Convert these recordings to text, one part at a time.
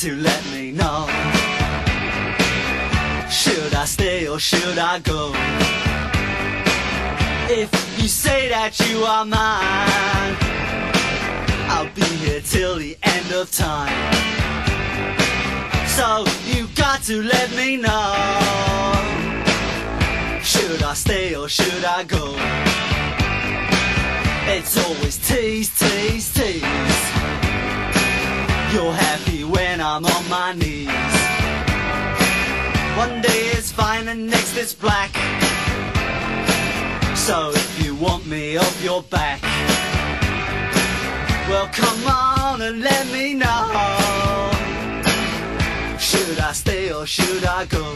to let me know. Should I stay or should I go? If you say that you are mine, I'll be here till the end of time. So you got to let me know. Should I stay or should I go? It's always tease, tease, tease. You're happy when I'm on my knees. One day it's fine and next it's black. So if you want me off your back, well come on and let me know. Should I stay or should I go?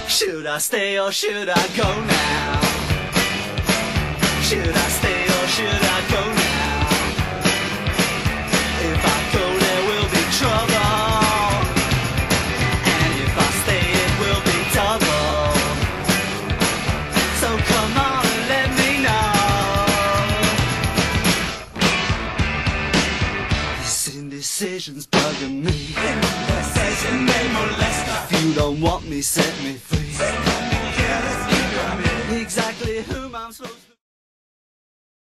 Should I stay or should I go now? Should I stay or should I go now? If I go there will be trouble, and if I stay it will be double. So come on and let me know. This indecision's bugging me. If you don't want me, set me free. Exactly whom I'm supposed to